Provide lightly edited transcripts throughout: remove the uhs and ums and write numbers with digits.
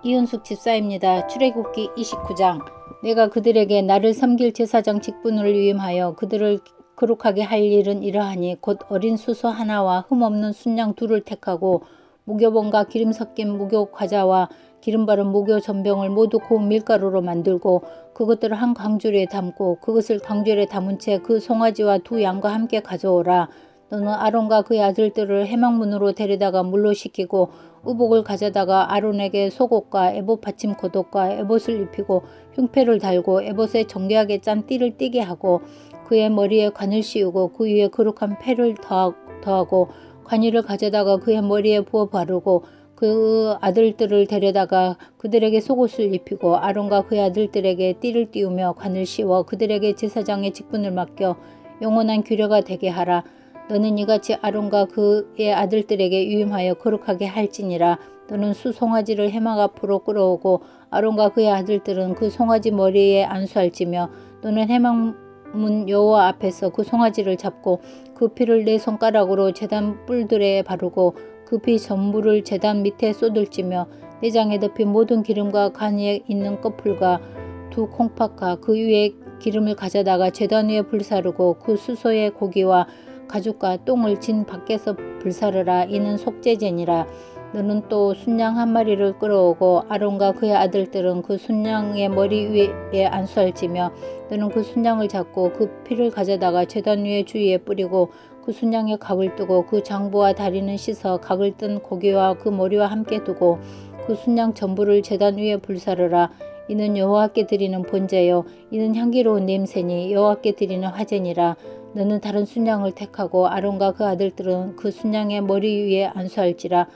이은숙 집사입니다. 출애굽기 29장. 내가 그들에게 나를 섬길 제사장 직분을 위임하여 그들을 거룩하게 할 일은 이러하니 곧 어린 수소 하나와 흠없는 순양 둘을 택하고 무교본과 기름 섞인 무교 과자와 기름 바른 무교 전병을 모두 고운 밀가루로 만들고 그것들을 한 광주리에 담고 그것을 광주리에 담은 채 그 송아지와 두 양과 함께 가져오라. 너는 아론과 그의 아들들을 회막문으로 데려다가 물로 씻기고 의복을 가져다가 아론에게 속옷과 에봇 받침 겉옷과 에봇을 입히고 흉패를 달고 에봇에 정교하게 짠 띠를 띠게 하고 그의 머리에 관을 씌우고 그 위에 거룩한 패를 더하고 관이를 가져다가 그의 머리에 부어 바르고 그 아들들을 데려다가 그들에게 속옷을 입히고 아론과 그의 아들들에게 띠를 띄우며 관을 씌워 그들에게 제사장의 직분을 맡겨 영원한 규례가 되게 하라. 너는 이같이 아론과 그의 아들들에게 유임하여 거룩하게 할지니라. 너는 수송아지를 해막 앞으로 끌어오고 아론과 그의 아들들은 그 송아지 머리에 안수할지며 너는 해막문 여호와 앞에서 그 송아지를 잡고 그 피를 네 손가락으로 제단 뿔들에 바르고 그 피 전부를 제단 밑에 쏟을지며 내장에 덮인 모든 기름과 간 위에 있는 꺼풀과 두 콩팥과 그 위에 기름을 가져다가 제단 위에 불사르고 그 수소의 고기와 가죽과 똥을 진 밖에서 불사르라. 이는 속죄제니라. 너는 또 순양 한 마리를 끌어오고 아론과 그의 아들들은 그 순양의 머리 위에 안수할지며 너는 그 순양을 잡고 그 피를 가져다가 제단 위에 주위에 뿌리고 그 순양의 각을 뜨고 그 장부와 다리는 씻어 각을 뜬 고기와 그 머리와 함께 두고 그 순양 전부를 제단 위에 불사르라. 이는 여호와께 드리는 본제요 이는 향기로운 냄새니 여호와께 드리는 화제니라. 너는 다른 순양을 택하고 아론과 그 아들들은 그 순양의 머리 위에 안수할지라.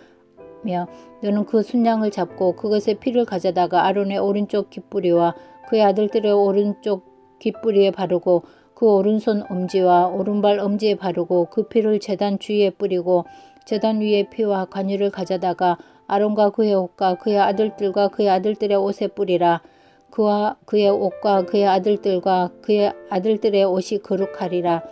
너는 그 순양을 잡고 그것의 피를 가져다가 아론의 오른쪽 귓뿌리와 그의 아들들의 오른쪽 귓뿌리에 바르고 그 오른손 엄지와 오른발 엄지에 바르고 그 피를 제단 주위에 뿌리고 제단 위에 피와 관유를 가져다가 아론과 그의 옷과 그의 아들들과 그의 아들들의 옷에 뿌리라. 그와 그의 옷과 그의 아들들과 그의 아들들의 옷이 거룩하리라.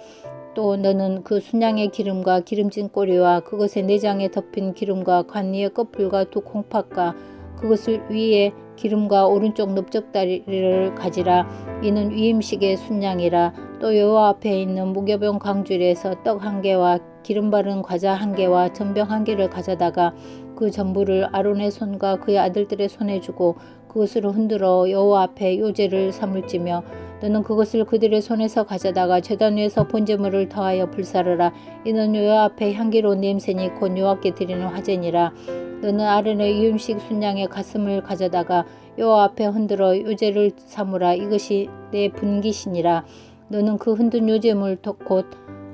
또 너는 그 순양의 기름과 기름진 꼬리와 그것의 내장에 덮인 기름과 관 위의 꺼풀과 두 콩팥과 그것을 위에 기름과 오른쪽 넓적다리를 가지라. 이는 위임식의 순양이라. 또 여호와 앞에 있는 무교병 광주리에서 떡 한 개와 기름 바른 과자 한 개와 전병 한 개를 가져다가 그 전부를 아론의 손과 그의 아들들의 손에 주고 그것으로 흔들어 여호와 앞에 요제를 삼을지며 너는 그것을 그들의 손에서 가져다가 제단 위에서 번제물을 더하여 불사르라. 이는 여호와 앞에 향기로운 냄새니 곧 여호와께 드리는 화제니라. 너는 아론의 유임식 순양의 가슴을 가져다가 여호와 앞에 흔들어 요제를 삼으라. 이것이 내 분깃이니라. 너는 그 흔든 요제물 곧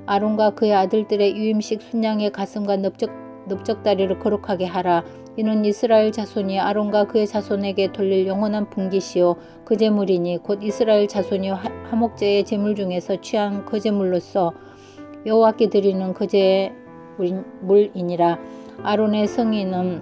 아론과 그의 아들들의 유임식 순양의 가슴과 넓적다리를 거룩하게 하라. 이는 이스라엘 자손이 아론과 그의 자손에게 돌릴 영원한 분깃이요 그 제물이니 곧 이스라엘 자손이 화목제의 제물 중에서 취한 그 제물로서 여호와께 드리는 그 제물이니라. 아론의 성인은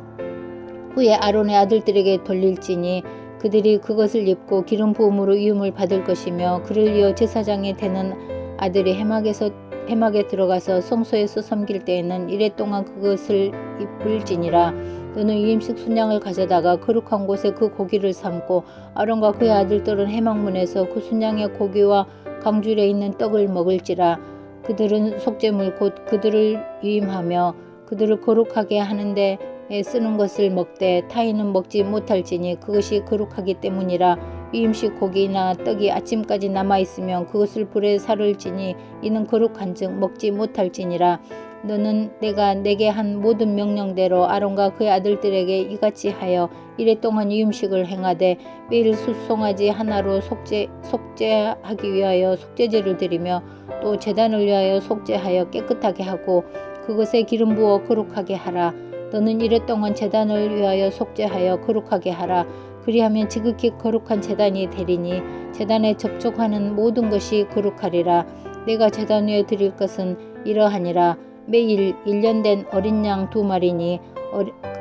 후에 아론의 아들들에게 돌릴지니 그들이 그것을 입고 기름 부음으로 위임을 받을 것이며 그를 이어 제사장이 되는 아들이 해막에 들어가서 성소에서 섬길 때에는 이래 동안 그것을 입을지니라. 너는 위임식 순양을 가져다가 거룩한 곳에 그 고기를 삶고 아론과 그의 아들들은 해막문에서 그 순양의 고기와 강줄에 있는 떡을 먹을지라. 그들은 속죄물 곧 그들을 위임하며 그들을 거룩하게 하는데 쓰는 것을 먹되 타인은 먹지 못할지니 그것이 거룩하기 때문이라. 위임식 고기나 떡이 아침까지 남아있으면 그것을 불에 사를지니 이는 거룩한즉 먹지 못할지니라. 너는 내가 내게 한 모든 명령대로 아론과 그의 아들들에게 이같이 하여 이래 동안 위임식을 행하되 매일 숫송아지 하나로 속죄하기 위하여 속죄제를 드리며 또 제단을 위하여 속죄하여 깨끗하게 하고 그것에 기름 부어 거룩하게 하라. 너는 이래 동안 제단을 위하여 속죄하여 거룩하게 하라. 그리하면 지극히 거룩한 제단이 되리니 제단에 접촉하는 모든 것이 거룩하리라. 내가 제단 위에 드릴 것은 이러하니라. 매일 1년 된 어린 양 2마리니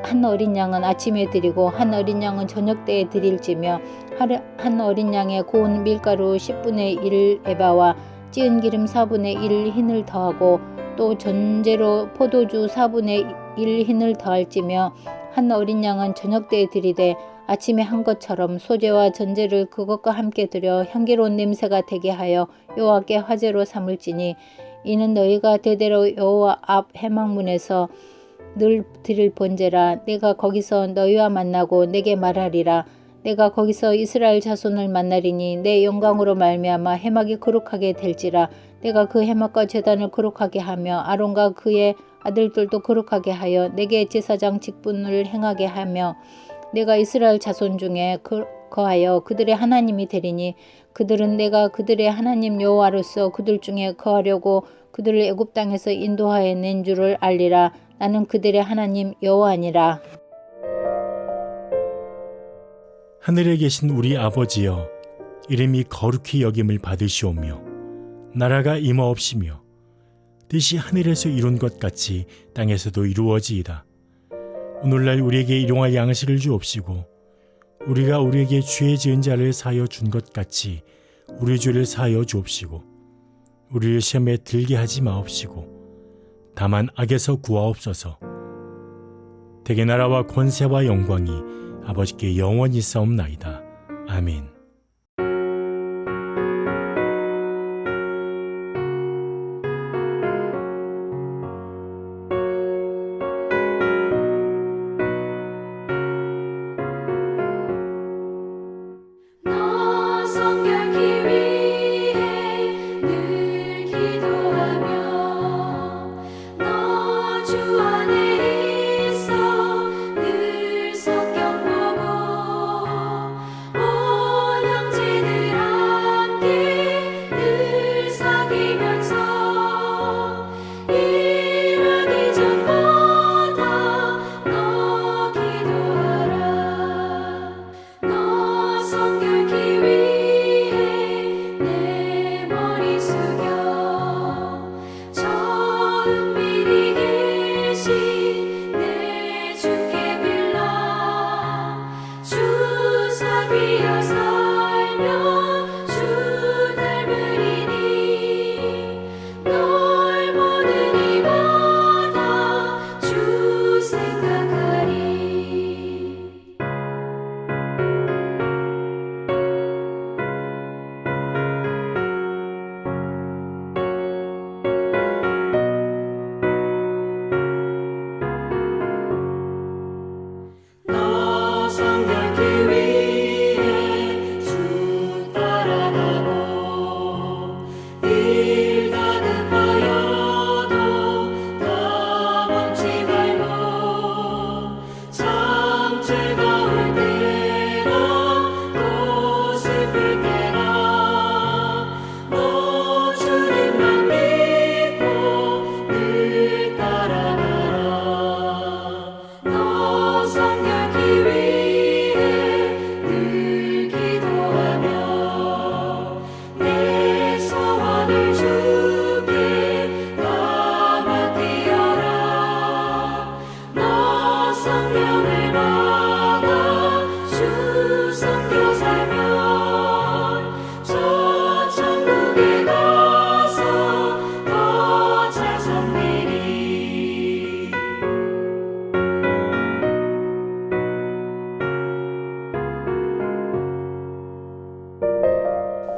한 어린 양은 아침에 드리고 한 어린 양은 저녁 때에 드릴지며 한 어린 양에 고운 밀가루 10분의 1 에바와 찌은 기름 4분의 1 흰을 더하고 또 전제로 포도주 4분의 1 흰을 더할지며 한 어린 양은 저녁 때에 드리되 아침에 한 것처럼 소제와 전제를 그것과 함께 드려 향기로운 냄새가 되게 하여 여호와께 화제로 삼을지니 이는 너희가 대대로 여호와 앞 회막문에서 늘 드릴 번제라. 내가 거기서 너희와 만나고 내게 말하리라. 내가 거기서 이스라엘 자손을 만나리니 내 영광으로 말미암아 해막이 거룩하게 될지라. 내가 그 해막과 제단을 거룩하게 하며 아론과 그의 아들들도 거룩하게 하여 내게 제사장 직분을 행하게 하며 내가 이스라엘 자손 중에 거하여 그들의 하나님이 되리니 그들은 내가 그들의 하나님 여호와로서 그들 중에 거하려고 그들을 애굽 땅에서 인도하여 낸 줄을 알리라. 나는 그들의 하나님 여호와니라. 하늘에 계신 우리 아버지여, 이름이 거룩히 여김을 받으시오며 나라가 임하옵시며 뜻이 하늘에서 이룬 것 같이 땅에서도 이루어지이다. 오늘날 우리에게 일용할 양식을 주옵시고 우리가 우리에게 죄 지은 자를 사하여 준 것 같이 우리 죄를 사하여 주옵시고 우리를 시험에 들게 하지 마옵시고 다만 악에서 구하옵소서. 대개 나라와 권세와 영광이 아버지께 영원히 싸움나이다. 아멘.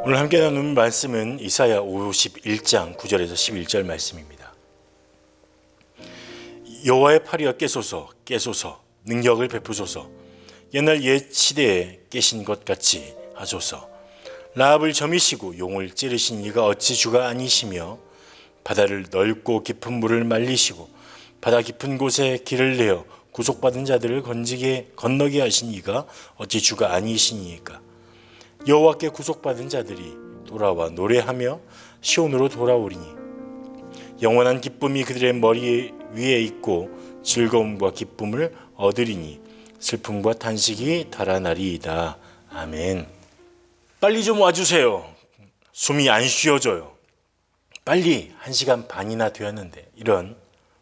오늘 함께 나누는 말씀은 이사야 51장 9절에서 11절 말씀입니다. 여호와의 팔이여 깨소서, 깨소서, 능력을 베푸소서. 옛날 옛 시대에 깨신 것 같이 하소서. 라합을 점이시고 용을 찌르신 이가 어찌 주가 아니시며 바다를 넓고 깊은 물을 말리시고 바다 깊은 곳에 길을 내어 구속받은 자들을 건너게 하신 이가 어찌 주가 아니시니까. 여호와께 구속받은 자들이 돌아와 노래하며 시온으로 돌아오리니 영원한 기쁨이 그들의 머리 위에 있고 즐거움과 기쁨을 얻으리니 슬픔과 탄식이 달아나리이다. 아멘. 빨리 좀 와주세요. 숨이 안 쉬어져요. 빨리 1시간 반이나 되었는데, 이런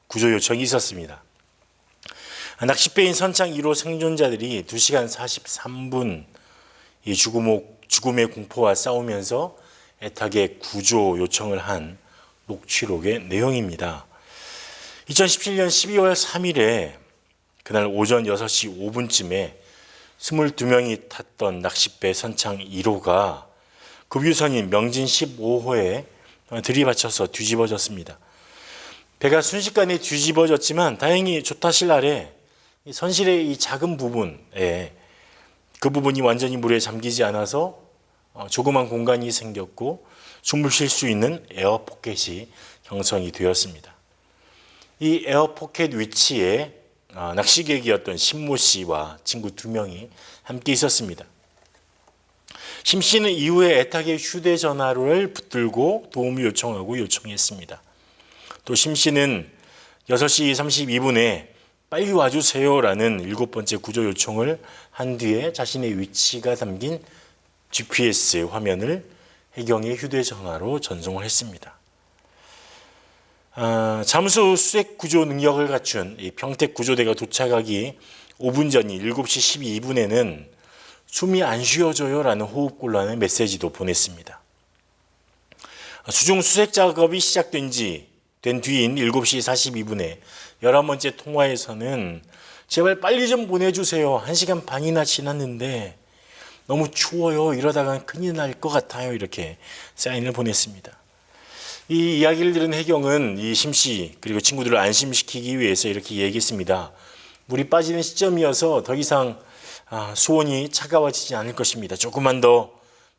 구조 요청이 있었습니다. 낚싯배인 선창 1호 생존자들이 2시간 43분 이 죽음의 공포와 싸우면서 애타게 구조 요청을 한 녹취록의 내용입니다. 2017년 12월 3일에 그날 오전 6시 5분쯤에 22명이 탔던 낚싯배 선창 1호가 급유선인 명진 15호에 들이받쳐서 뒤집어졌습니다. 배가 순식간에 뒤집어졌지만 다행히 조타실 아래 선실의 이 작은 부분에 그 부분이 완전히 물에 잠기지 않아서 조그만 공간이 생겼고 숨을 쉴 수 있는 에어 포켓이 형성이 되었습니다. 이 에어 포켓 위치에 낚시객이었던 신모 씨와 친구 2명이 함께 있었습니다. 심 씨는 이후에 애타게 휴대전화를 붙들고 도움을 요청했습니다. 또 심 씨는 6시 32분에 빨리 와주세요라는 7번째 구조 요청을 한 뒤에 자신의 위치가 담긴 GPS 화면을 해경의 휴대전화로 전송을 했습니다. 잠수 수색 구조 능력을 갖춘 이 평택 구조대가 도착하기 5분 전인 7시 12분에는 숨이 안 쉬어져요라는 호흡곤란의 메시지도 보냈습니다. 수중 수색 작업이 시작된 뒤인 7시 42분에 11번째 통화에서는 제발 빨리 좀 보내주세요. 1시간 반이나 지났는데 너무 추워요. 이러다가 큰일 날 것 같아요. 이렇게 사인을 보냈습니다. 이 이야기를 들은 해경은 이 심씨 그리고 친구들을 안심시키기 위해서 이렇게 얘기했습니다. 물이 빠지는 시점이어서 더 이상 수온이 차가워지지 않을 것입니다. 조금만 더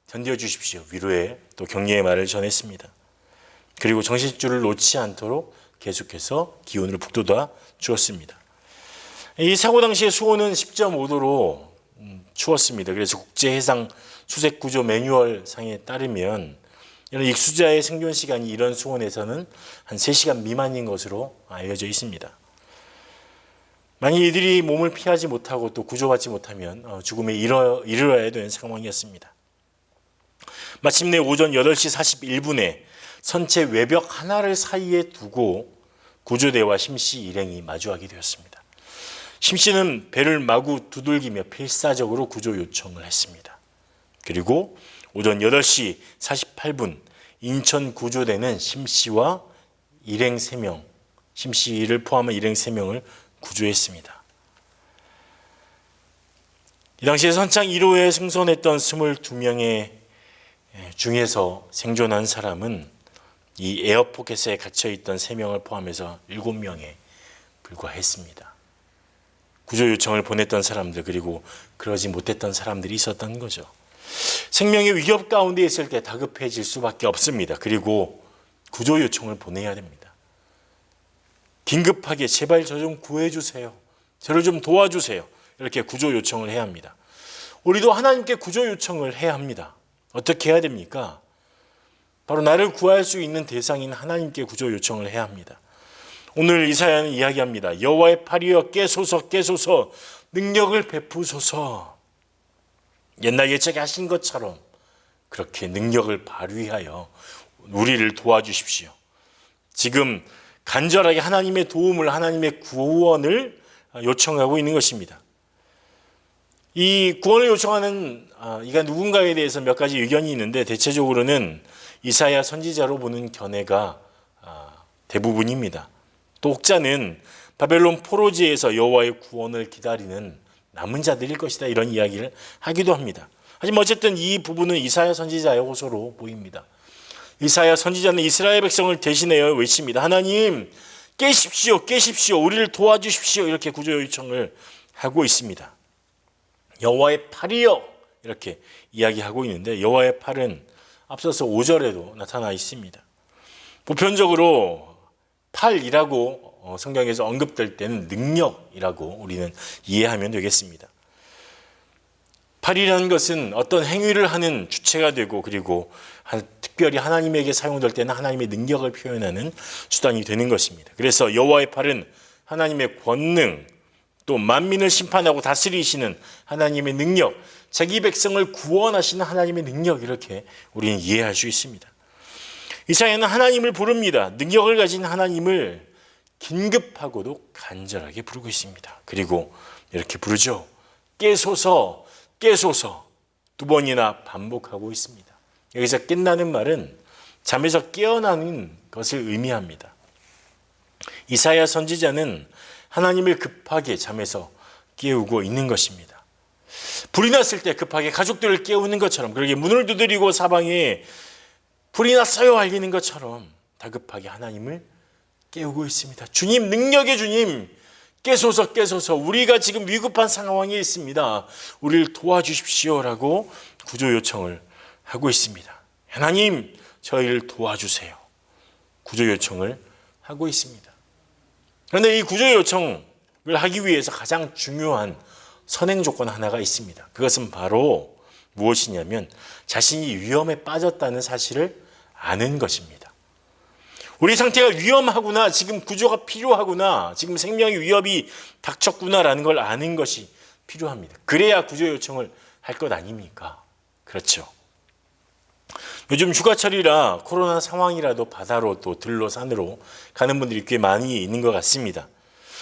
견뎌주십시오. 위로의 또 격려의 말을 전했습니다. 그리고 정신줄을 놓지 않도록 계속해서 기온을 북돋아 주었습니다. 이 사고 당시에 수온은 10.5도로 추웠습니다. 그래서 국제해상 수색구조 매뉴얼 상에 따르면 이런 익수자의 생존 시간이 이런 수온에서는 한 3시간 미만인 것으로 알려져 있습니다. 만약 이들이 몸을 피하지 못하고 또 구조받지 못하면 죽음에 이르러야 되는 상황이었습니다. 마침내 오전 8시 41분에 선체 외벽 하나를 사이에 두고 구조대와 심씨 일행이 마주하게 되었습니다. 심씨는 배를 마구 두들기며 필사적으로 구조 요청을 했습니다. 그리고 오전 8시 48분 인천 구조대는 심씨와 일행 3명, 심씨를 포함한 일행 3명을 구조했습니다. 이 당시에 선창 1호에 승선했던 22명의 중에서 생존한 사람은 이 에어포켓에 갇혀있던 3명을 포함해서 7명에 불과했습니다. 구조 요청을 보냈던 사람들 그리고 그러지 못했던 사람들이 있었던 거죠. 생명의 위협 가운데 있을 때 다급해질 수밖에 없습니다. 그리고 구조 요청을 보내야 됩니다. 긴급하게 제발 저 좀 구해주세요. 저를 좀 도와주세요. 이렇게 구조 요청을 해야 합니다. 우리도 하나님께 구조 요청을 해야 합니다. 어떻게 해야 됩니까? 바로 나를 구할 수 있는 대상인 하나님께 구조 요청을 해야 합니다. 오늘 이사야는 이야기합니다. 여호와의 팔이여 깨소서 깨소서 능력을 베푸소서. 옛날 예적에 하신 것처럼 그렇게 능력을 발휘하여 우리를 도와주십시오. 지금 간절하게 하나님의 도움을 하나님의 구원을 요청하고 있는 것입니다. 이 구원을 요청하는 이가 누군가에 대해서 몇 가지 의견이 있는데 대체적으로는 이사야 선지자로 보는 견해가 대부분입니다. 또 혹자는 바벨론 포로지에서 여호와의 구원을 기다리는 남은 자들일 것이다 이런 이야기를 하기도 합니다. 하지만 어쨌든 이 부분은 이사야 선지자의 호소로 보입니다. 이사야 선지자는 이스라엘 백성을 대신하여 외칩니다. 하나님 깨십시오 깨십시오 우리를 도와주십시오 이렇게 구조 요청을 하고 있습니다. 여호와의 팔이여 이렇게 이야기하고 있는데 여호와의 팔은 앞서서 5절에도 나타나 있습니다. 보편적으로 팔이라고 성경에서 언급될 때는 능력이라고 우리는 이해하면 되겠습니다. 팔이라는 것은 어떤 행위를 하는 주체가 되고 그리고 특별히 하나님에게 사용될 때는 하나님의 능력을 표현하는 수단이 되는 것입니다. 그래서 여호와의 팔은 하나님의 권능 또 만민을 심판하고 다스리시는 하나님의 능력, 자기 백성을 구원하시는 하나님의 능력 이렇게 우리는 이해할 수 있습니다. 이사야는 하나님을 부릅니다. 능력을 가진 하나님을 긴급하고도 간절하게 부르고 있습니다. 그리고 이렇게 부르죠. 깨소서 깨소서 2번이나 반복하고 있습니다. 여기서 깬다는 말은 잠에서 깨어나는 것을 의미합니다. 이사야 선지자는 하나님을 급하게 잠에서 깨우고 있는 것입니다. 불이 났을 때 급하게 가족들을 깨우는 것처럼, 그러게 문을 두드리고 사방에 불이 났어요 알리는 것처럼 다급하게 하나님을 깨우고 있습니다. 주님, 능력의 주님, 깨소서 깨소서, 우리가 지금 위급한 상황에 있습니다. 우리를 도와주십시오라고 구조 요청을 하고 있습니다. 하나님, 저희를 도와주세요. 구조 요청을 하고 있습니다. 그런데 이 구조 요청을 하기 위해서 가장 중요한 선행 조건 하나가 있습니다. 그것은 바로 무엇이냐면 자신이 위험에 빠졌다는 사실을 아는 것입니다. 우리 상태가 위험하구나, 지금 구조가 필요하구나, 지금 생명의 위협이 닥쳤구나라는 걸 아는 것이 필요합니다. 그래야 구조 요청을 할 것 아닙니까? 그렇죠. 요즘 휴가철이라 코로나 상황이라도 바다로 또 들로 산으로 가는 분들이 꽤 많이 있는 것 같습니다.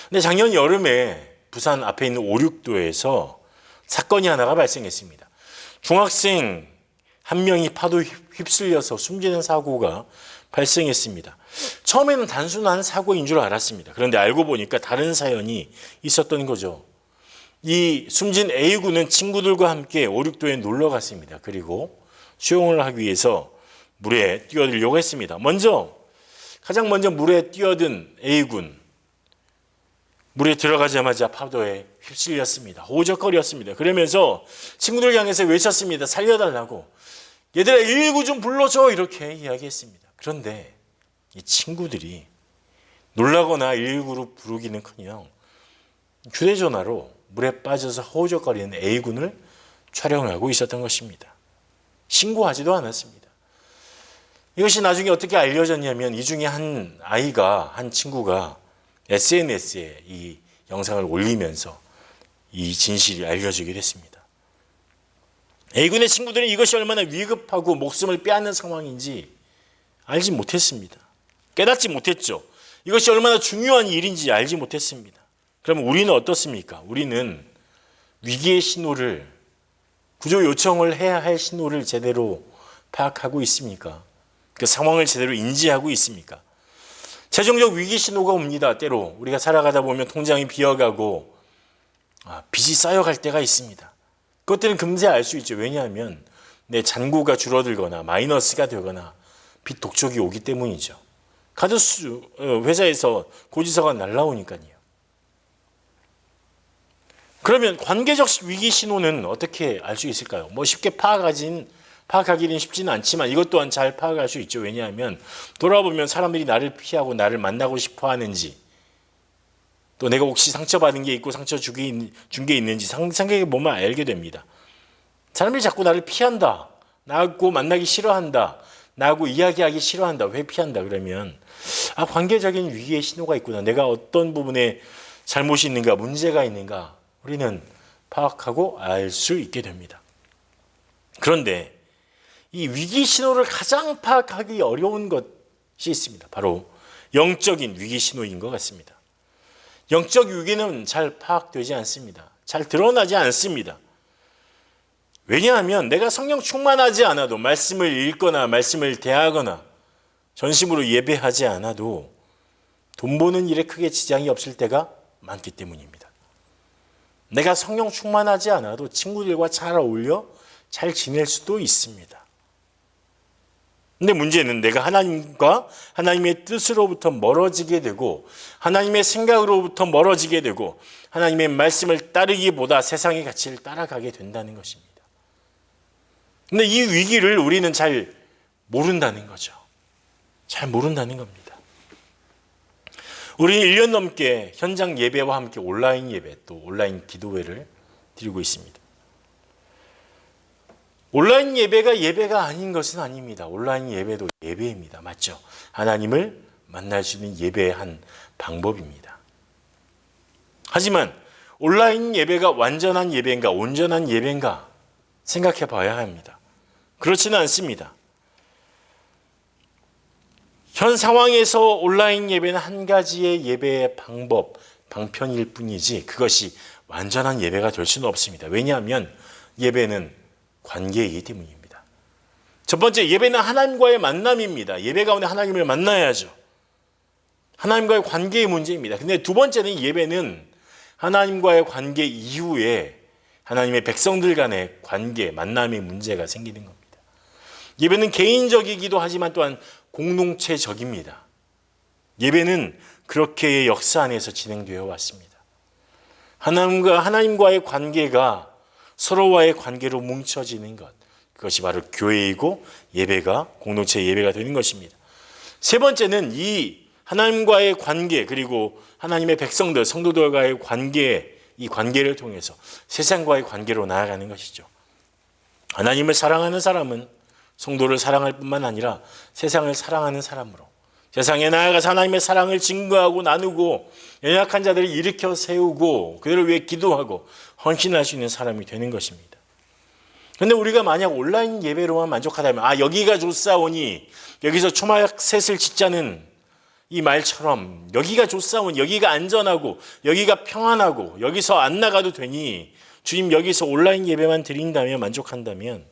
근데 작년 여름에 부산 앞에 있는 오륙도에서 사건이 하나가 발생했습니다. 중학생 한 명이 파도 휩쓸려서 숨지는 사고가 발생했습니다. 처음에는 단순한 사고인 줄 알았습니다. 그런데 알고 보니까 다른 사연이 있었던 거죠. 이 숨진 A군은 친구들과 함께 오륙도에 놀러 갔습니다. 그리고 수영을 하기 위해서 물에 뛰어들려고 했습니다. 가장 먼저 물에 뛰어든 A군, 물에 들어가자마자 파도에 휩쓸렸습니다. 호적거렸습니다. 그러면서 친구들 향해서 외쳤습니다. 살려달라고. 얘들아 119 좀 불러줘, 이렇게 이야기했습니다. 그런데 이 친구들이 놀라거나 119로 부르기는커녕 휴대전화로 물에 빠져서 호적거리는 A군을 촬영하고 있었던 것입니다. 신고하지도 않았습니다. 이것이 나중에 어떻게 알려졌냐면 이 중에 한 친구가 SNS에 이 영상을 올리면서 이 진실이 알려지게 됐습니다. A군의 친구들은 이것이 얼마나 위급하고 목숨을 빼앗는 상황인지 알지 못했습니다. 깨닫지 못했죠. 이것이 얼마나 중요한 일인지 알지 못했습니다. 그럼 우리는 어떻습니까? 우리는 위기의 신호를, 구조 요청을 해야 할 신호를 제대로 파악하고 있습니까? 그 상황을 제대로 인지하고 있습니까? 최종적 위기 신호가 옵니다. 때로 우리가 살아가다 보면 통장이 비어가고 빚이 쌓여갈 때가 있습니다. 그것들은 금세 알 수 있죠. 왜냐하면 내 잔고가 줄어들거나 마이너스가 되거나 빚 독촉이 오기 때문이죠. 회사에서 고지서가 날라오니까요. 그러면 관계적 위기 신호는 어떻게 알 수 있을까요? 쉽게 파악하기는 쉽지는 않지만 이것 또한 잘 파악할 수 있죠. 왜냐하면 돌아보면 사람들이 나를 피하고 나를 만나고 싶어 하는지, 또 내가 혹시 상처받은 게 있고 상처 준 게 있는지 생각해 보면 알게 됩니다. 사람들이 자꾸 나를 피한다, 나하고 만나기 싫어한다, 나하고 이야기하기 싫어한다, 회피한다 그러면 관계적인 위기의 신호가 있구나, 내가 어떤 부분에 잘못이 있는가, 문제가 있는가 우리는 파악하고 알 수 있게 됩니다. 그런데 이 위기 신호를 가장 파악하기 어려운 것이 있습니다. 바로 영적인 위기 신호인 것 같습니다. 영적 위기는 잘 파악되지 않습니다. 잘 드러나지 않습니다. 왜냐하면 내가 성령 충만하지 않아도, 말씀을 읽거나 말씀을 대하거나 전심으로 예배하지 않아도 돈 버는 일에 크게 지장이 없을 때가 많기 때문입니다. 내가 성령 충만하지 않아도 친구들과 잘 어울려 잘 지낼 수도 있습니다. 근데 문제는 내가 하나님과 하나님의 뜻으로부터 멀어지게 되고 하나님의 생각으로부터 멀어지게 되고 하나님의 말씀을 따르기보다 세상의 가치를 따라가게 된다는 것입니다. 근데 이 위기를 우리는 잘 모른다는 거죠. 잘 모른다는 겁니다. 우리는 1년 넘게 현장 예배와 함께 온라인 예배, 또 온라인 기도회를 드리고 있습니다. 온라인 예배가 예배가 아닌 것은 아닙니다. 온라인 예배도 예배입니다. 맞죠? 하나님을 만날 수 있는 예배의 한 방법입니다. 하지만 온라인 예배가 완전한 예배인가, 온전한 예배인가 생각해 봐야 합니다. 그렇지는 않습니다. 현 상황에서 온라인 예배는 한 가지의 예배의 방편일 뿐이지 그것이 완전한 예배가 될 수는 없습니다. 왜냐하면 예배는 관계이기 때문입니다. 첫 번째, 예배는 하나님과의 만남입니다. 예배 가운데 하나님을 만나야죠. 하나님과의 관계의 문제입니다. 근데 두 번째는 예배는 하나님과의 관계 이후에 하나님의 백성들 간의 관계, 만남의 문제가 생기는 겁니다. 예배는 개인적이기도 하지만 또한 공동체적입니다. 예배는 그렇게 역사 안에서 진행되어 왔습니다. 하나님과의 관계가 서로와의 관계로 뭉쳐지는 것, 그것이 바로 교회이고 예배가 공동체 예배가 되는 것입니다. 세 번째는 이 하나님과의 관계, 그리고 하나님의 백성들, 성도들과의 관계, 이 관계를 통해서 세상과의 관계로 나아가는 것이죠. 하나님을 사랑하는 사람은 성도를 사랑할 뿐만 아니라 세상을 사랑하는 사람으로 세상에 나아가서 하나님의 사랑을 증거하고 나누고 연약한 자들을 일으켜 세우고 그들을 위해 기도하고 헌신할 수 있는 사람이 되는 것입니다. 그런데 우리가 만약 온라인 예배로만 만족하다면 여기가 좋사오니 여기서 초막셋을 짓자는 이 말처럼 여기가 좋사오니 여기가 안전하고 여기가 평안하고 여기서 안 나가도 되니 주님 여기서 온라인 예배만 드린다면 만족한다면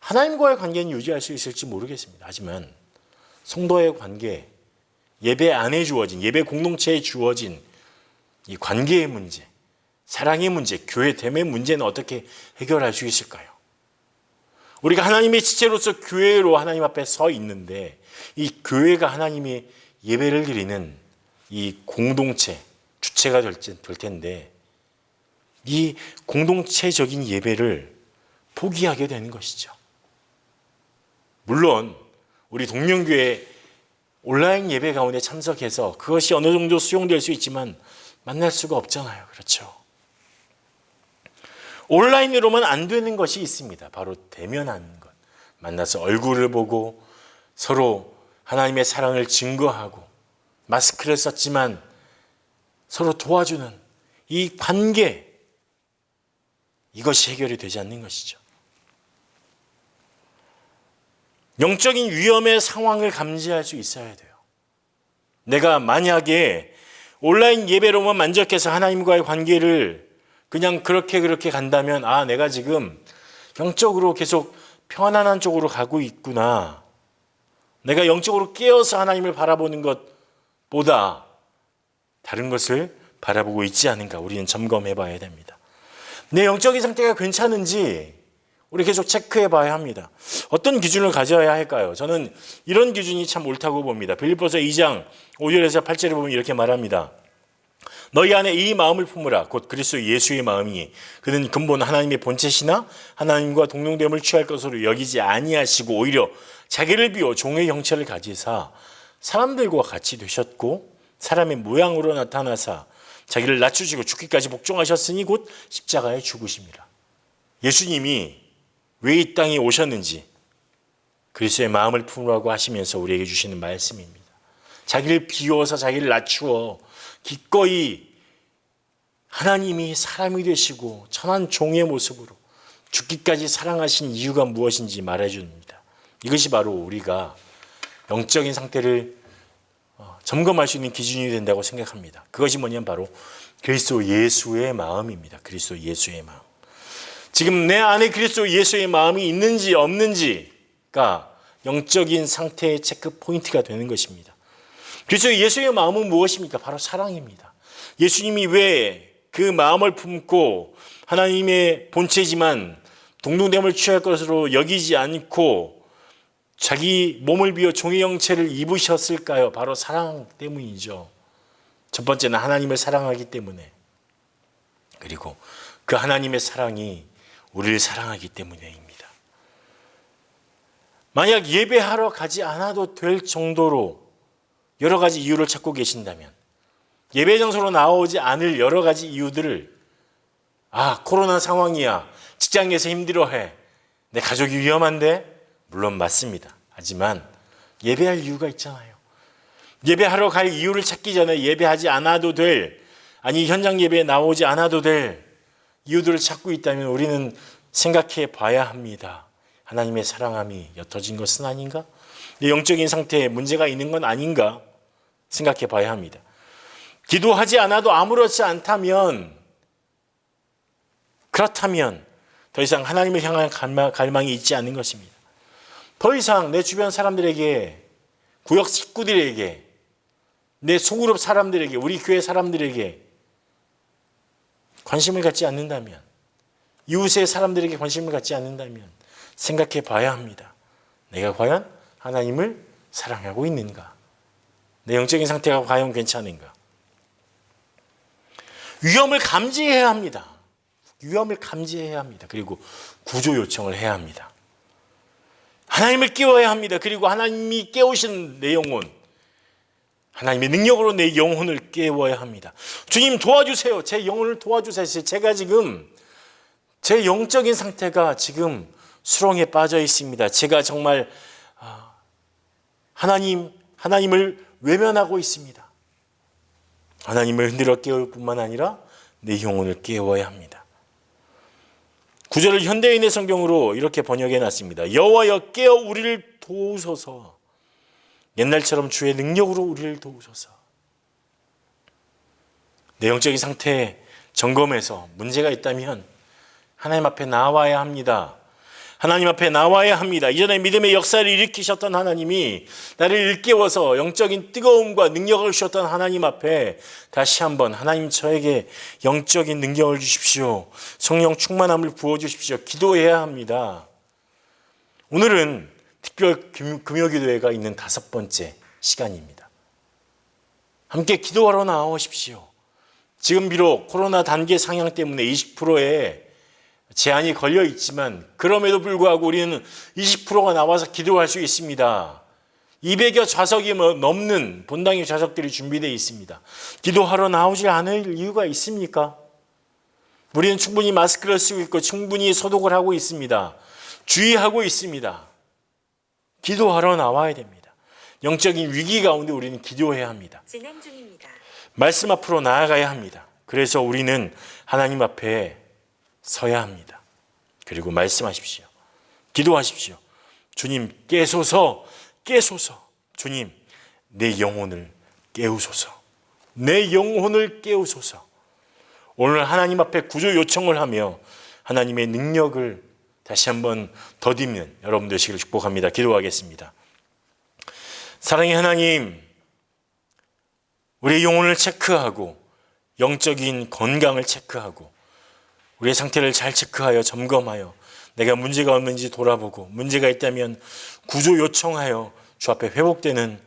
하나님과의 관계는 유지할 수 있을지 모르겠습니다. 하지만 성도의 관계, 예배 안에 주어진, 예배 공동체에 주어진 이 관계의 문제, 사랑의 문제, 교회됨의 문제는 어떻게 해결할 수 있을까요? 우리가 하나님의 지체로서 교회로 하나님 앞에 서 있는데 이 교회가 하나님의 예배를 드리는 이 공동체, 주체가 될 텐데 이 공동체적인 예배를 포기하게 되는 것이죠. 물론 우리 동명교회 온라인 예배 가운데 참석해서 그것이 어느 정도 수용될 수 있지만 만날 수가 없잖아요. 그렇죠? 온라인으로만 안 되는 것이 있습니다. 바로 대면하는 것. 만나서 얼굴을 보고 서로 하나님의 사랑을 증거하고 마스크를 썼지만 서로 도와주는 이 관계, 이것이 해결이 되지 않는 것이죠. 영적인 위험의 상황을 감지할 수 있어야 돼요. 내가 만약에 온라인 예배로만 만족해서 하나님과의 관계를 그냥 그렇게 간다면 내가 지금 영적으로 계속 편안한 쪽으로 가고 있구나. 내가 영적으로 깨어서 하나님을 바라보는 것보다 다른 것을 바라보고 있지 않은가 우리는 점검해 봐야 됩니다. 내 영적인 상태가 괜찮은지 우리 계속 체크해 봐야 합니다. 어떤 기준을 가져야 할까요? 저는 이런 기준이 참 옳다고 봅니다. 빌립보서 2장 5절에서 8절에 보면 이렇게 말합니다. 너희 안에 이 마음을 품으라. 곧 그리스도 예수의 마음이니 그는 근본 하나님의 본체시나 하나님과 동등됨을 취할 것으로 여기지 아니하시고 오히려 자기를 비워 종의 형체를 가지사 사람들과 같이 되셨고 사람의 모양으로 나타나사 자기를 낮추시고 죽기까지 복종하셨으니 곧 십자가에 죽으심이라. 예수님이 왜 이 땅에 오셨는지 그리스도의 마음을 품으라고 하시면서 우리에게 주시는 말씀입니다. 자기를 비워서 자기를 낮추어 기꺼이 하나님이 사람이 되시고 천한 종의 모습으로 죽기까지 사랑하신 이유가 무엇인지 말해줍니다. 이것이 바로 우리가 영적인 상태를 점검할 수 있는 기준이 된다고 생각합니다. 그것이 뭐냐면 바로 그리스도 예수의 마음입니다. 그리스도 예수의 마음. 지금 내 안에 그리스도 예수의 마음이 있는지 없는지가 영적인 상태의 체크 포인트가 되는 것입니다. 그리스도 예수의 마음은 무엇입니까? 바로 사랑입니다. 예수님이 왜 그 마음을 품고 하나님의 본체지만 동등됨을 취할 것으로 여기지 않고 자기 몸을 비워 종의 형체를 입으셨을까요? 바로 사랑 때문이죠. 첫 번째는 하나님을 사랑하기 때문에, 그리고 그 하나님의 사랑이 우리를 사랑하기 때문입니다. 만약 예배하러 가지 않아도 될 정도로 여러 가지 이유를 찾고 계신다면, 예배 장소로 나오지 않을 여러 가지 이유들을 코로나 상황이야, 직장에서 힘들어해, 내 가족이 위험한데, 물론 맞습니다. 하지만 예배할 이유가 있잖아요. 예배하러 갈 이유를 찾기 전에 예배하지 않아도 될, 현장 예배에 나오지 않아도 될 이유들을 찾고 있다면 우리는 생각해 봐야 합니다. 하나님의 사랑함이 옅어진 것은 아닌가? 내 영적인 상태에 문제가 있는 건 아닌가? 생각해 봐야 합니다. 기도하지 않아도 아무렇지 않다면, 그렇다면 더 이상 하나님을 향한 갈망이 있지 않은 것입니다. 더 이상 내 주변 사람들에게, 구역 식구들에게, 내 소그룹 사람들에게, 우리 교회 사람들에게 관심을 갖지 않는다면 이웃의 사람들에게 관심을 갖지 않는다면 생각해 봐야 합니다. 내가 과연 하나님을 사랑하고 있는가? 내 영적인 상태가 과연 괜찮은가? 위험을 감지해야 합니다. 위험을 감지해야 합니다. 그리고 구조 요청을 해야 합니다. 하나님을 깨워야 합니다. 그리고 하나님이 깨우신 내 영혼, 하나님의 능력으로 내 영혼을 깨워야 합니다. 주님 도와주세요. 제 영혼을 도와주세요. 제가 지금 제 영적인 상태가 지금 수렁에 빠져 있습니다. 제가 정말 하나님을 외면하고 있습니다. 하나님을 흔들어 깨울 뿐만 아니라 내 영혼을 깨워야 합니다. 구절을 현대인의 성경으로 이렇게 번역해 놨습니다. 여호와여 깨어 우리를 도우소서. 옛날처럼 주의 능력으로 우리를 도우소서. 내 영적인 상태 점검에서 문제가 있다면 하나님 앞에 나와야 합니다. 하나님 앞에 나와야 합니다. 이전에 믿음의 역사를 일으키셨던 하나님이 나를 일깨워서 영적인 뜨거움과 능력을 주셨던 하나님 앞에 다시 한번 하나님 저에게 영적인 능력을 주십시오. 성령 충만함을 부어주십시오. 기도해야 합니다. 오늘은 특별 금요기도회가 있는 5번째 시간입니다. 함께 기도하러 나오십시오. 지금 비록 코로나 단계 상향 때문에 20%의 제한이 걸려 있지만 그럼에도 불구하고 우리는 20%가 나와서 기도할 수 있습니다. 200여 좌석이 넘는 본당의 좌석들이 준비되어 있습니다. 기도하러 나오지 않을 이유가 있습니까? 우리는 충분히 마스크를 쓰고 있고 충분히 소독을 하고 있습니다. 주의하고 있습니다. 기도하러 나와야 됩니다. 영적인 위기 가운데 우리는 기도해야 합니다. 진행 중입니다. 말씀 앞으로 나아가야 합니다. 그래서 우리는 하나님 앞에 서야 합니다. 그리고 말씀하십시오. 기도하십시오. 주님 깨소서, 깨소서. 주님 내 영혼을 깨우소서. 내 영혼을 깨우소서. 오늘 하나님 앞에 구조 요청을 하며 하나님의 능력을 다시 한번 더듬는 여러분 되시기를 축복합니다. 기도하겠습니다. 사랑의 하나님, 우리의 영혼을 체크하고 영적인 건강을 체크하고 우리의 상태를 잘 체크하여 점검하여 내가 문제가 없는지 돌아보고 문제가 있다면 구조 요청하여 주 앞에 회복되는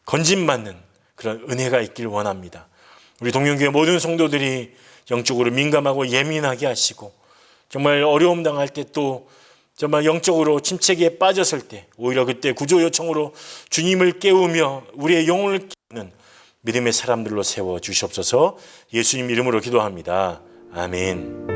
건진받는 그런 은혜가 있길 원합니다. 우리 동영교회 모든 성도들이 영적으로 민감하고 예민하게 하시고 정말 어려움 당할 때 또 정말 영적으로 침체기에 빠졌을 때 오히려 그때 구조 요청으로 주님을 깨우며 우리의 영혼을 깨우는 믿음의 사람들로 세워 주시옵소서. 예수님 이름으로 기도합니다. 아멘.